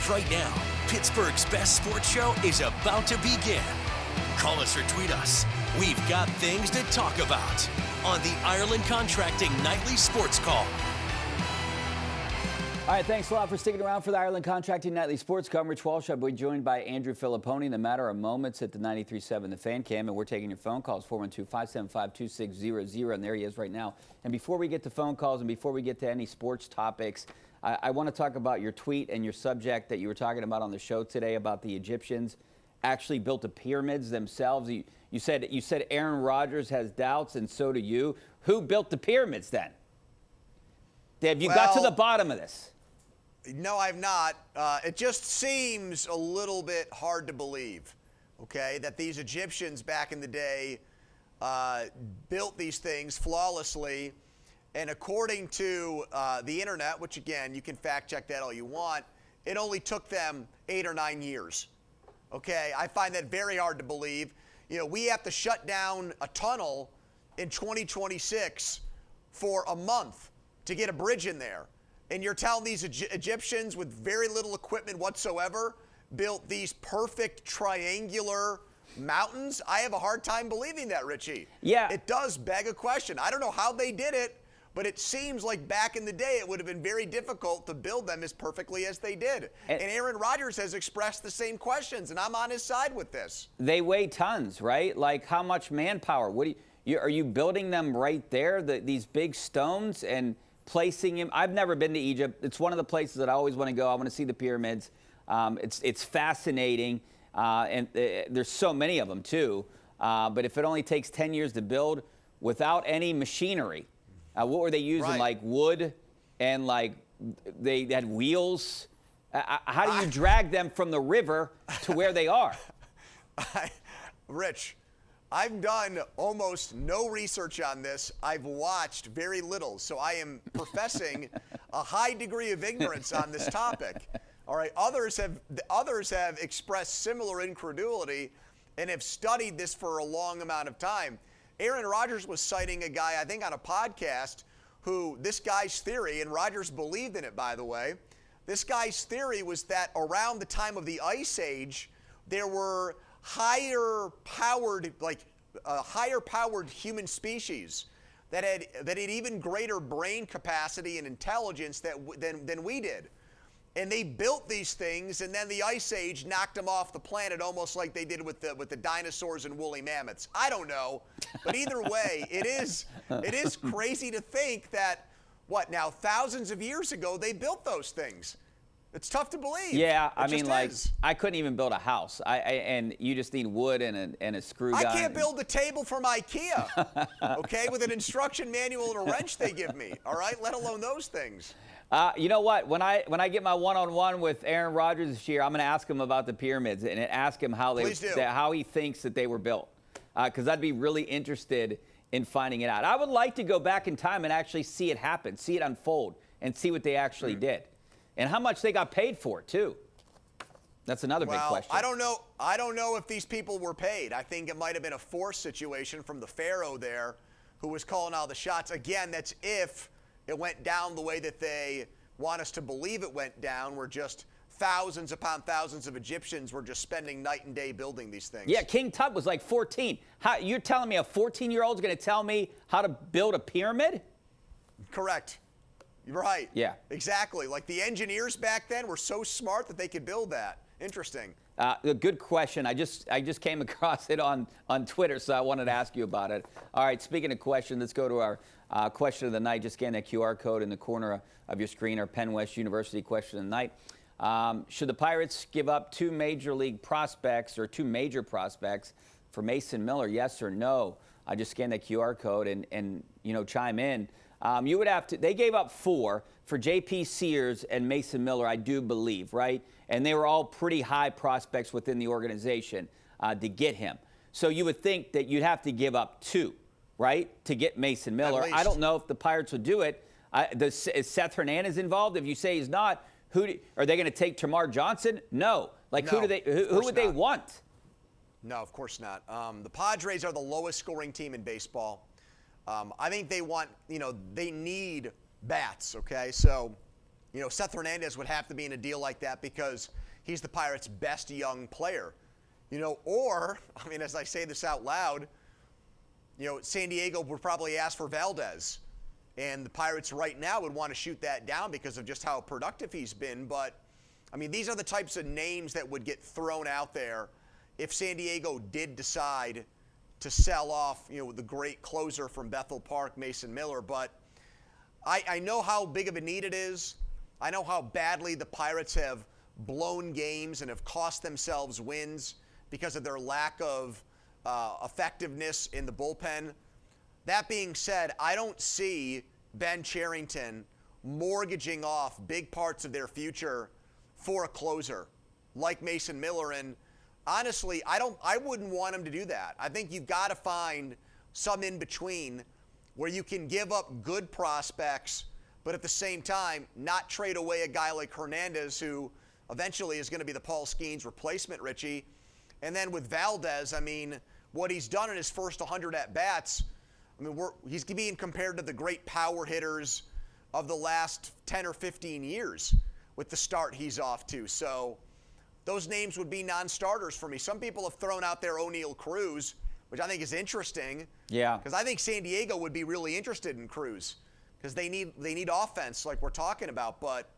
Because right now, Pittsburgh's best sports show is about to begin. Call us or tweet us. We've got things to talk about on the Ireland Contracting Nightly Sports Call. All right, thanks a lot for sticking around for the Ireland Contracting Nightly Sports Call. I'm Rich Walsh. I'll be joined by Andrew Fillipponi in a matter of moments at the 93.7 The Fan Cam, and we're taking your phone calls, 412-575-2600, and there he is right now. And before we get to phone calls and before we get to any sports topics, I want to talk about your tweet and your subject that you were talking about on the show today about the Egyptians actually built the pyramids themselves. You said Aaron Rodgers has doubts, and so do you. Who built the pyramids then? Have you got to the bottom of this? No, I've not. It just seems a little bit hard to believe, okay, that these Egyptians back in the day built these things flawlessly. And according to the internet, which again, you can fact check that all you want, it only took them 8 or 9 years. Okay, I find that very hard to believe. You know, we have to shut down a tunnel in 2026 for a month to get a bridge in there. And you're telling these Egyptians with very little equipment whatsoever built these perfect triangular mountains? I have a hard time believing that, Richie. Yeah. It does beg a question. I don't know how they did it, but it seems like back in the day it would have been very difficult to build them as perfectly as they did. And Aaron Rodgers has expressed the same questions, and I'm on his side with this. They weigh tons, right? Like how much manpower? Are you building them right there, these big stones, and placing him? I've never been to Egypt. It's one of the places that I always want to go. I want to see the pyramids. It's fascinating, and there's so many of them too. But if it only takes 10 years to build without any machinery, what were they using? Right. Like wood, and like they had wheels. How do you drag them from the river to where they are? Rich, I've done almost no research on this. I've watched very little, so I am professing a high degree of ignorance on this topic. All right, others have expressed similar incredulity and have studied this for a long amount of time. Aaron Rodgers was citing a guy, I think on a podcast, who this guy's theory, and Rodgers believed in it, by the way, this guy's theory was that around the time of the Ice Age, there were higher powered human species that had even greater brain capacity and intelligence than we did. And they built these things, and then the Ice Age knocked them off the planet, almost like they did with the dinosaurs and woolly mammoths. I don't know, but either way, it is crazy to think that thousands of years ago they built those things. It's tough to believe. Yeah, I mean, like, I couldn't even build a house. And you just need wood and a screw gun. I can't build a table from IKEA, okay, with an instruction manual and a wrench they give me, all right, let alone those things. You know what? When I get my one-on-one with Aaron Rodgers this year, I'm going to ask him about the pyramids and ask him how he thinks that they were built, because I'd be really interested in finding it out. I would like to go back in time and actually see it happen, see it unfold, and see what they actually did. And how much they got paid for it, too. That's another big question. I don't know if these people were paid. I think it might have been a forced situation from the pharaoh there who was calling all the shots. Again, that's if it went down the way that they want us to believe it went down, where just thousands upon thousands of Egyptians were just spending night and day building these things. Yeah, King Tut was like 14. You're telling me a 14-year-old is going to tell me how to build a pyramid? Correct. You're right. Yeah. Exactly. Like the engineers back then were so smart that they could build that. Interesting. A good question. I just came across it on Twitter, so I wanted to ask you about it. All right, speaking of questions, let's go to our question of the night. Just scan that QR code in the corner of your screen, our Penn West University question of the night. Should the Pirates give up two major prospects for Mason Miller, yes or no? I just scanned that QR code and chime in. You would have to. They gave up 4 for J.P. Sears and Mason Miller, I do believe, right? And they were all pretty high prospects within the organization to get him. So you would think that you'd have to give up 2, right, to get Mason Miller. I don't know if the Pirates would do it. Is Seth Hernandez involved? If you say he's not, are they going to take Tamar Johnson? No. Like no, who would they want? No, of course not. The Padres are the lowest scoring team in baseball. I think they want, they need bats, okay? So, Seth Hernandez would have to be in a deal like that because he's the Pirates' best young player. Or, as I say this out loud, San Diego would probably ask for Valdez. And the Pirates right now would want to shoot that down because of just how productive he's been. But, these are the types of names that would get thrown out there if San Diego did decide to sell off, the great closer from Bethel Park, Mason Miller. But I know how big of a need it is. I know how badly the Pirates have blown games and have cost themselves wins because of their lack of effectiveness in the bullpen. That being said, I don't see Ben Cherington mortgaging off big parts of their future for a closer like Mason Miller. And honestly, I wouldn't want him to do that. I think you've got to find some in between where you can give up good prospects, but at the same time, not trade away a guy like Hernandez, who eventually is going to be the Paul Skeens replacement, Richie. And then with Valdez, what he's done in his first 100 at-bats, he's being compared to the great power hitters of the last 10 or 15 years with the start he's off to. So those names would be non-starters for me. Some people have thrown out there O'Neal Cruz, which I think is interesting. Yeah. Because I think San Diego would be really interested in Cruz because they need offense like we're talking about. But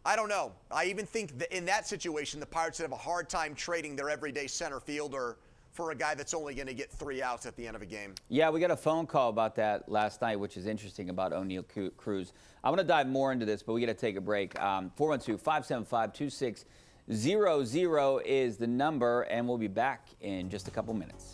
I don't know. I even think that in that situation, the Pirates would have a hard time trading their everyday center fielder for a guy that's only going to get 3 outs at the end of a game. Yeah, we got a phone call about that last night, which is interesting about O'Neal Cruz. I want to dive more into this, but we got to take a break. 412-575-2600 is the number, and we'll be back in just a couple minutes.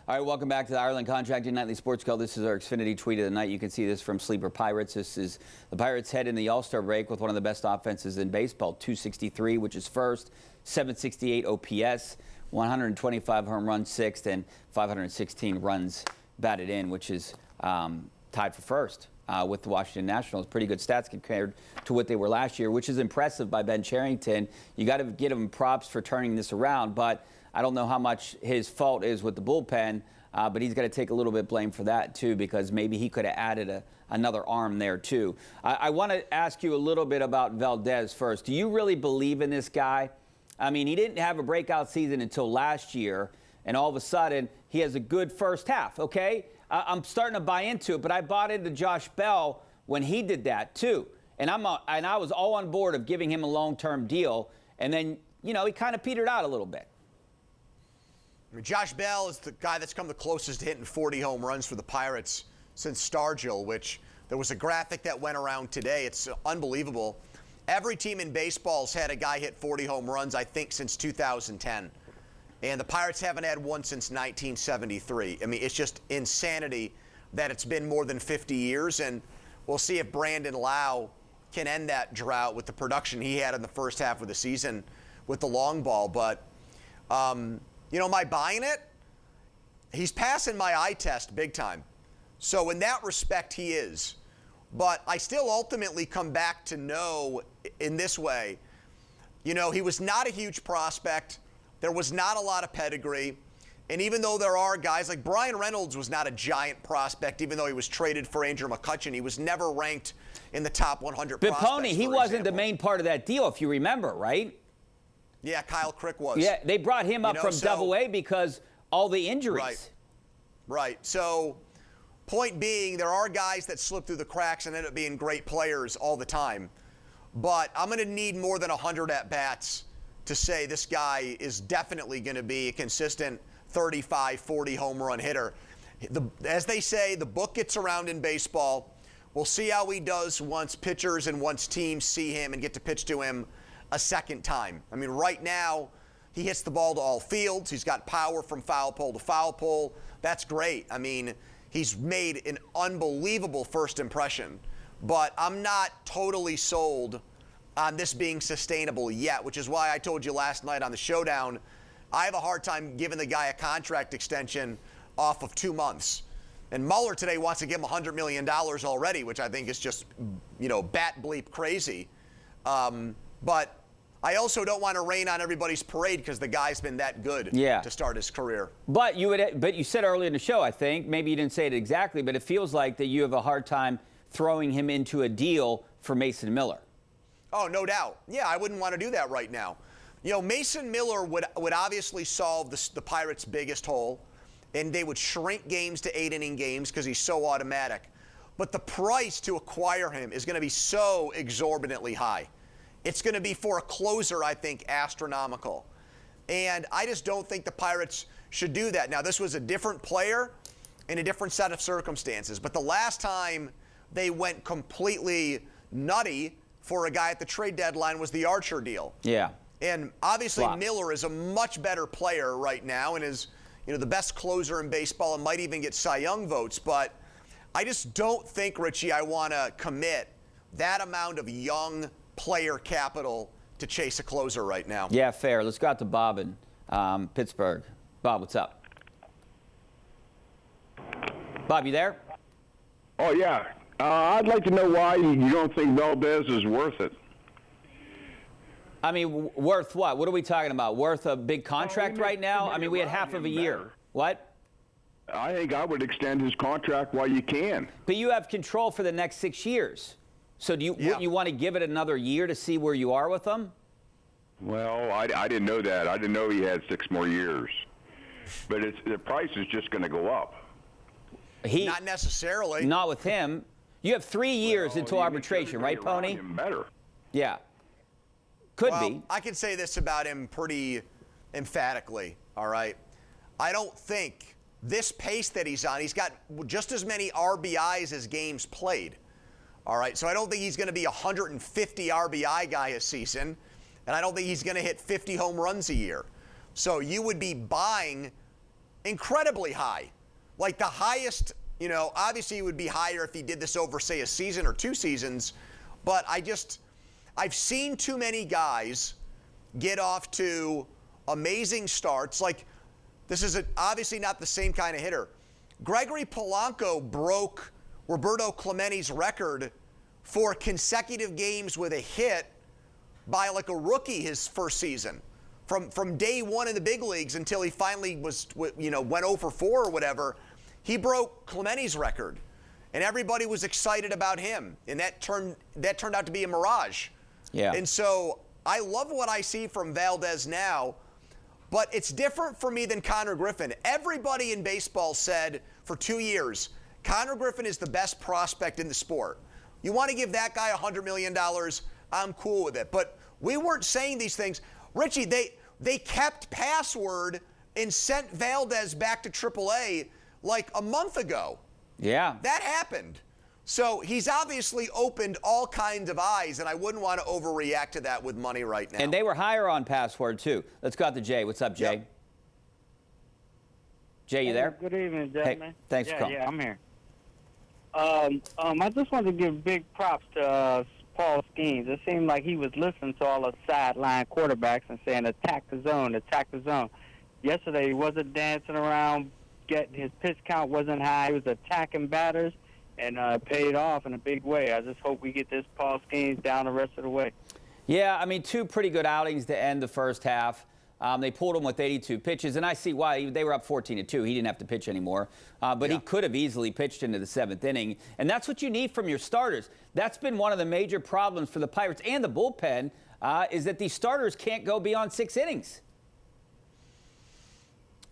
All right, welcome back to the Ireland Contracting Nightly Sports Call. This is our Xfinity Tweet of the Night. You can see this from Sleeper Pirates. This is the Pirates head in the All-Star break with one of the best offenses in baseball, 263, which is first, 768 OPS, 125 home runs, sixth, and 516 runs batted in, which is tied for first with the Washington Nationals. Pretty good stats compared to what they were last year, which is impressive by Ben Cherington. You got to give him props for turning this around, but I don't know how much his fault is with the bullpen, but he's got to take a little bit of blame for that, too, because maybe he could have added another arm there, too. I want to ask you a little bit about Valdez first. Do you really believe in this guy? He didn't have a breakout season until last year, and all of a sudden, he has a good first half, okay? I'm starting to buy into it, but I bought into Josh Bell when he did that, too. And I was all on board of giving him a long-term deal, and then, he kind of petered out a little bit. Josh Bell is the guy that's come the closest to hitting 40 home runs for the Pirates since Stargell, which there was a graphic that went around today. It's unbelievable. Every team in baseball's had a guy hit 40 home runs, I think, since 2010. And the Pirates haven't had one since 1973. It's just insanity that it's been more than 50 years. And we'll see if Brandon Lau can end that drought with the production he had in the first half of the season with the long ball. But, am I buying it? He's passing my eye test big time. So in that respect, he is. But I still ultimately come back to know in this way, he was not a huge prospect. There was not a lot of pedigree. And even though there are guys like Brian Reynolds was not a giant prospect, even though he was traded for Andrew McCutchen, he was never ranked in the top 100 prospects. Fillipponi, he wasn't the main part of that deal, if you remember, right? Yeah, Kyle Crick was. Yeah, they brought him up from Double-A because all the injuries. Right. So, point being, there are guys that slip through the cracks and end up being great players all the time. But I'm going to need more than 100 at-bats to say this guy is definitely going to be a consistent 35, 40 home run hitter. As they say, the book gets around in baseball. We'll see how he does once pitchers and once teams see him and get to pitch to him a second time. Right now, he hits the ball to all fields. He's got power from foul pole to foul pole. That's great. He's made an unbelievable first impression. But I'm not totally sold on this being sustainable yet, which is why I told you last night on the Showdown, I have a hard time giving the guy a contract extension off of 2 months. And Mueller today wants to give him $100 million already, which I think is just, bat bleep crazy. But I also don't want to rain on everybody's parade because the guy's been that good to start his career. But you said earlier in the show, I think, maybe you didn't say it exactly, but it feels like that you have a hard time throwing him into a deal for Mason Miller. Oh, no doubt. Yeah, I wouldn't want to do that right now. You know, Mason Miller would obviously solve the Pirates' biggest hole, and they would shrink games to 8-inning games because he's so automatic. But the price to acquire him is going to be so exorbitantly high. It's going to be, for a closer, I think, astronomical. And I just don't think the Pirates should do that. Now, this was a different player in a different set of circumstances. But the last time they went completely nutty for a guy at the trade deadline was the Archer deal. Yeah. And obviously Flop. Miller is a much better player right now and is, you know, the best closer in baseball and might even get Cy Young votes. But I just don't think, Richie, I want to commit that amount of young player capital to chase a closer right now. Yeah, fair. Let's go out to Bob in Pittsburgh. Bob, what's up? Bob, you there? Oh, yeah. I'd like to know why you don't think Valdez is worth it. I mean, worth what? What are we talking about? Worth a big contract right now? I mean, we had half of a year. What? I think I would extend his contract while you can. But you have control for the next 6 years. So wouldn't you want to give it another year to see where you are with them? Well, I didn't know that. I didn't know he had 6 more years. But the price is just going to go up. Not necessarily. Not with him. You have 3 years until arbitration, right, Pony? Better. Yeah. Could well, be. I can say this about him pretty emphatically, all right? I don't think this pace that he's on, he's got just as many RBIs as games played, all right? So I don't think he's going to be a 150 RBI guy a season, and I don't think he's going to hit 50 home runs a year. So you would be buying incredibly high. Like the highest, you know, obviously it would be higher if he did this over, say, a season or 2 seasons, but I've seen too many guys get off to amazing starts. Like, this is obviously not the same kind of hitter. Gregory Polanco broke Roberto Clemente's record for consecutive games with a hit by like a rookie his first season. From day one in the big leagues until he finally was, you know, went 0 for 4 or whatever, he broke Clemente's record. And everybody was excited about him. And that turned out to be a mirage. Yeah. And so I love what I see from Valdez now, but it's different for me than Connor Griffin. Everybody in baseball said for 2 years, Connor Griffin is the best prospect in the sport. You want to give that guy $100 million, I'm cool with it. But we weren't saying these things. Richie, they kept password and sent Valdez back to AAA like a month ago. Yeah. That happened. So he's obviously opened all kinds of eyes, and I wouldn't want to overreact to that with money right now. And they were higher on password, too. Let's go out to Jay. What's up, Jay? Yep. Jay, you there? Good evening, gentlemen. Hey, thanks for calling. Yeah, I'm here. I just wanted to give big props to Paul Skeens. It seemed like he was listening to all the sideline quarterbacks and saying, attack the zone, attack the zone. Yesterday, he wasn't dancing around, his pitch count wasn't high. He was attacking batters, and paid off in a big way. I just hope we get this Paul Skeens down the rest of the way. Yeah, I mean, 2 pretty good outings to end the first half. They pulled him with 82 pitches, and I see why. They were up 14-2. He didn't have to pitch anymore. But he could have easily pitched into the 7th inning. And that's what you need from your starters. That's been one of the major problems for the Pirates and the bullpen, is that these starters can't go beyond 6 innings.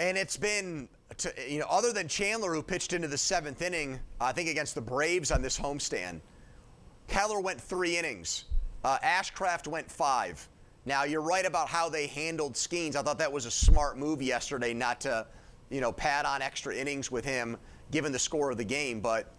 And it's been, you know, other than Chandler, who pitched into the 7th inning, I think against the Braves on this homestand, Keller went 3 innings. Ashcraft went 5. Now, you're right about how they handled Skeens. I thought that was a smart move yesterday not to, you know, pad on extra innings with him, given the score of the game. But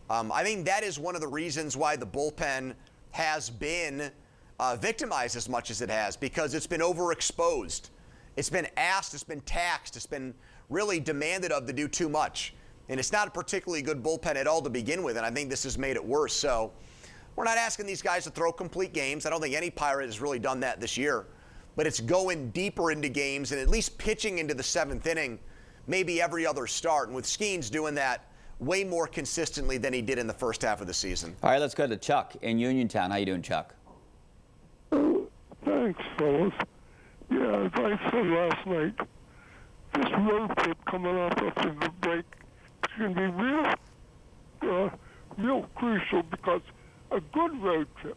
I think that is one of the reasons why the bullpen has been victimized as much as it has, because it's been overexposed. It's been asked, it's been taxed, it's been really demanded of to do too much. And it's not a particularly good bullpen at all to begin with, and I think this has made it worse. So we're not asking these guys to throw complete games. I don't think any Pirate has really done that this year. But it's going deeper into games and at least pitching into the 7th inning, maybe every other start. And with Skeens doing that way more consistently than he did in the first half of the season. All right, let's go to Chuck in Uniontown. How you doing, Chuck? Thanks, fellas. Yeah, as I said last night, this road trip coming up after the break is going to be real crucial, because a good road trip.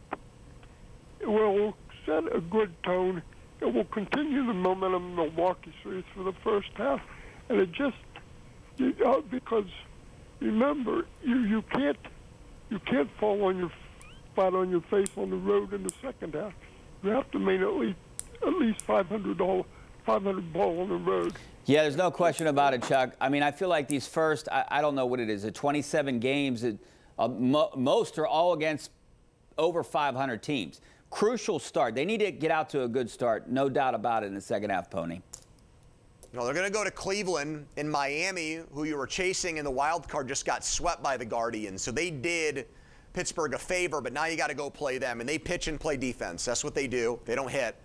It will set a good tone. It will continue the momentum in the Milwaukee series for the first half. And it just, because remember, you can't fall on your flat on your face on the road in the second half. You have to make at least 500 ball on the road. Yeah, there's no question about it, Chuck. I mean, I feel like these first, I don't know what it is, 27 games, most are all against over 500 teams. Crucial start. They need to get out to a good start, no doubt about it, in the second half, Pony. No, they're going to go to Cleveland and Miami, who you were chasing in the wild card, just got swept by the Guardians. So they did Pittsburgh a favor, but now you got to go play them. And they pitch and play defense. That's what they do. They don't hit.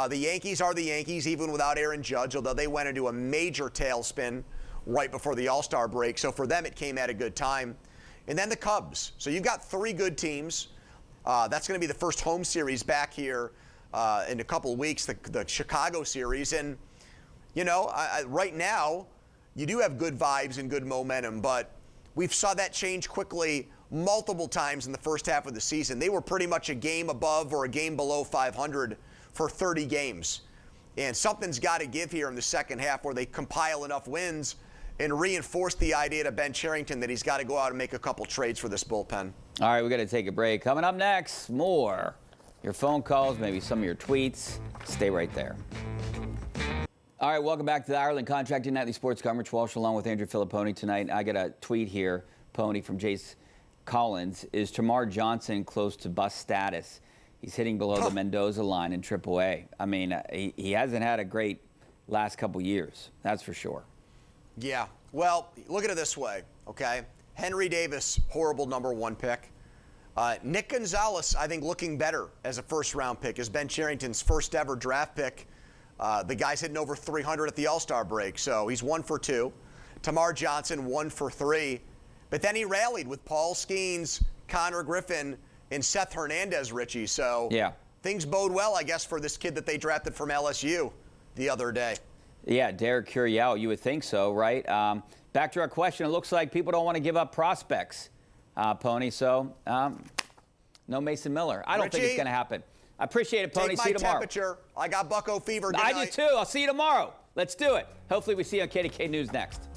The Yankees are the Yankees, even without Aaron Judge, although they went into a major tailspin right before the All-Star break. So for them, it came at a good time. And then the Cubs. So you've got three good teams. That's going to be the first home series back here in a couple of weeks, the Chicago series. And, you know, right now, you do have good vibes and good momentum, but we've saw that change quickly multiple times in the first half of the season. They were pretty much a game above or a game below 500 for 30 games. And something's got to give here in the second half where they compile enough wins and reinforce the idea to Ben Cherington that he's got to go out and make a couple trades for this bullpen. All right, we got to take a break. Coming up next, more your phone calls, maybe some of your tweets. Stay right there. All right, welcome back to the Ireland Contracting Nightly Sports Coverage. Walsh along with Andrew Fillipponi tonight. I got a tweet here, Pony, from Jace Collins. Is Tamar Johnson close to bust status? He's hitting below the Mendoza line in AAA. I mean, he hasn't had a great last couple years, that's for sure. Yeah. Well, look at it this way, okay? Henry Davis, horrible #1 pick. Nick Gonzalez, I think, looking better as a first-round pick, as Ben Cherington's first-ever draft pick. The guy's hitting over 300 at the All-Star break, so he's 1 for 2. Tamar Johnson, 1 for 3. But then he rallied with Paul Skeens, Connor Griffin, and Seth Hernandez, Richie. So yeah, things bode well, I guess, for this kid that they drafted from LSU the other day. Yeah, Derek Curiel, you would think so, right? Back to our question, it looks like people don't want to give up prospects, Pony. So no Mason Miller. I don't think it's going to happen. I appreciate it, Pony. See you tomorrow. Temperature. I got Bucko fever. Good I night. do too. I'll see you tomorrow. Let's do it. Hopefully we see you on KDK News next.